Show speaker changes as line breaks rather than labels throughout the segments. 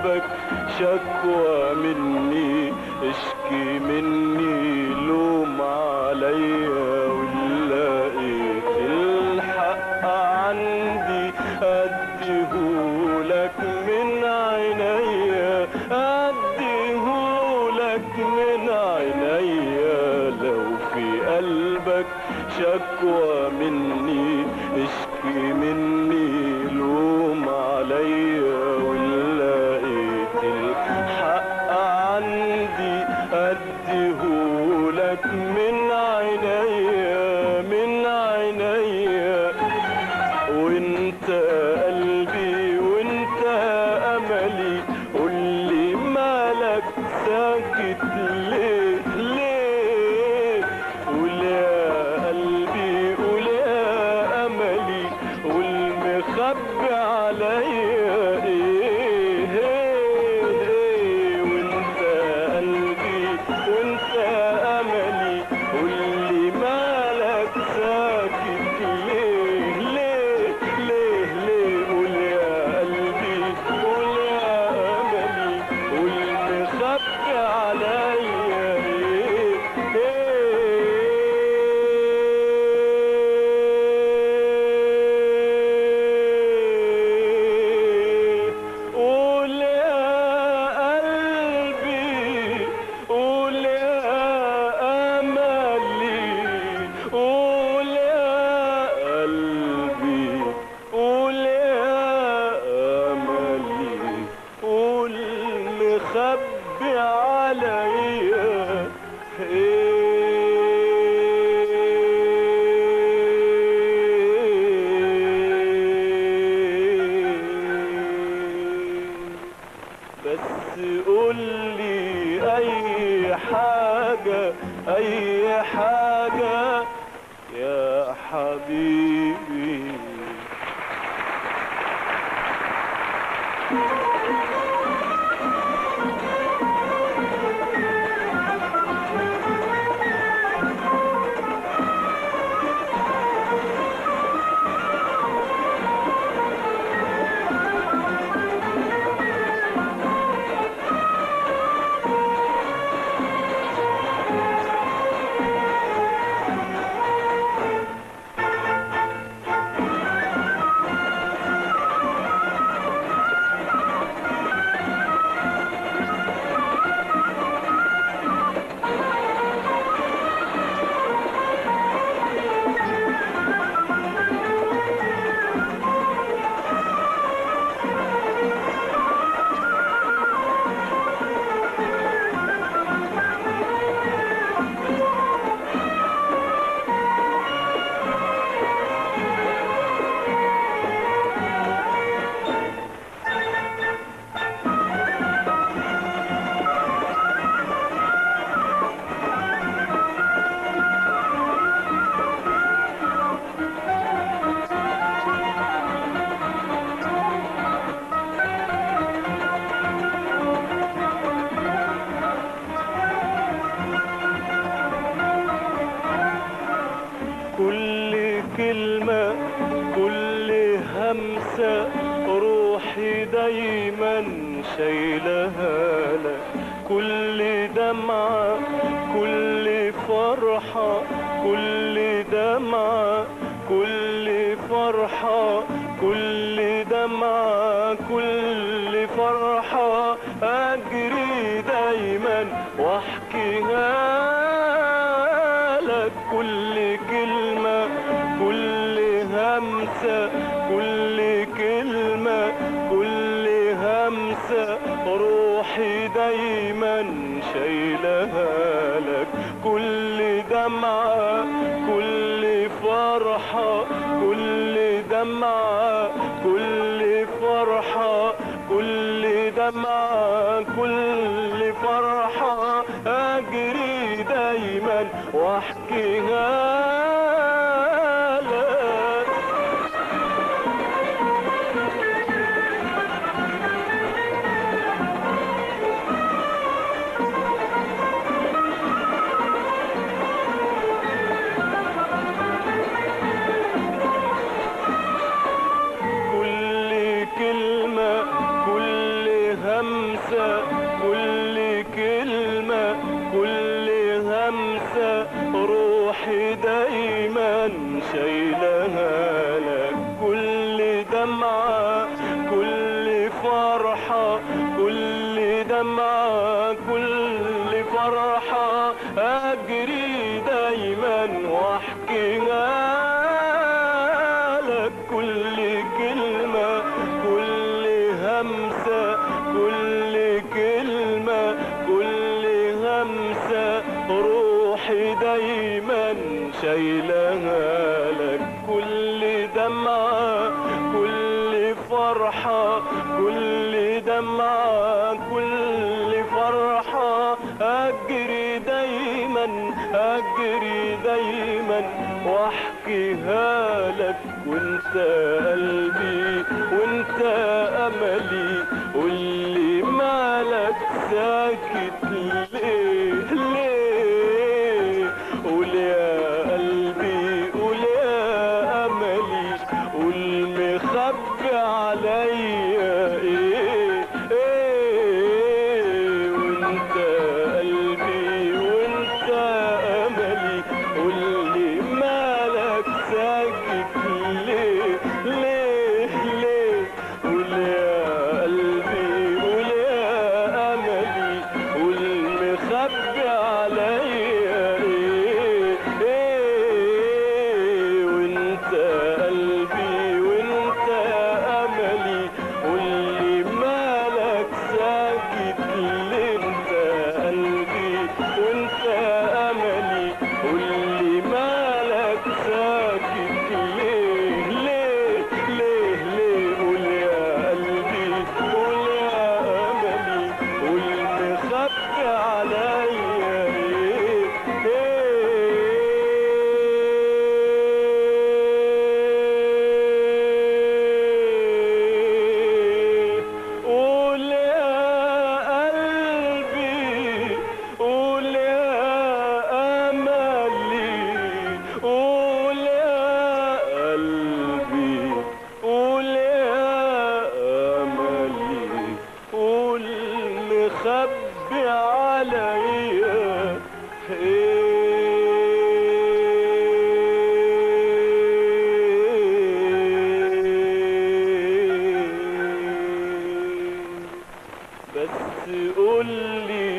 قلبك شكوى مني، اشكي مني لوم عليا، ولقيت الحق عندي اديهولك من عينيا، اديهولك من عينيا. لو في قلبك شكوى مني اشكي مني لوم عليا، ولقيت الحق عندي اديهولك من عينيا، من عينيا. وانت قلبي وانت املي، قولي مالك ساكت ليه ليه؟ قول يا قلبي قول يا املي، والمخبي عليا ايه؟ وانت قلبي وانت املي، قولي مالك ساكت ليه ليه ليه ليه؟ قول يا قلبي قول يا املي، والمخبي عليا ايه؟ قول يا قلبي قول يا املي، قول يا قلبي قول يا املي، قول مخبي عليا بس قولي اي حاجة اي حاجة يا حبيبي. كل كلمة كل همسة روحي دايما شايلها لك، كل دمعة كل فرحة كل دمعة كل فرحة كل دمعة كل فرحة أجري دايما واحكيها لك. كل كلمة كل همسة كل كلمة كل همسة روحي دايما شايلها لك، كل دمعة كل فرحة كل دمعة كل فرحة كل دمعة كل فرحة أجري دايما واحكيها لك. كل كلمة كل هم كل دمعة كل فرحة أجري دايما وأحكيها لك، كل كلمة كل همسة كل كلمة كل همسة روحي دايما شايلها لك، كل دمعة كل فرحة كل دمعة كل فرحة أجري دايما أجري دايما واحكيها لك، وانت قلبي وانت أملي، قولي مالك ساكت ليه ليه؟ قول يا قلبي قول يا أملي، قول مخبي عليا ايه ايه؟ وانت قلبي وانت أملي، قولي مالك ساكت ليه ليه ليه؟ قول يا قلبي قول يا أملي، قول مخبي عليا ايه ايه؟ وانت قلبي وانت أملي، قولي مالك ساكت ليه؟ انت قلبي وانت أملي، قولي مالك ساكت ليه ليه ليه ليه؟ قول يا قلبي قول يا أملي، قول مخبي عليا ايه ايه؟ قول يا قلبي قول يا أملي، قول يا قلبي قول يا أملي، قول مخبي عليا بس قولي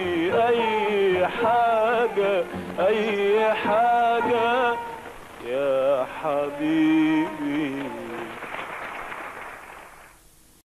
أي حاجة أي حاجة يا حبيبي.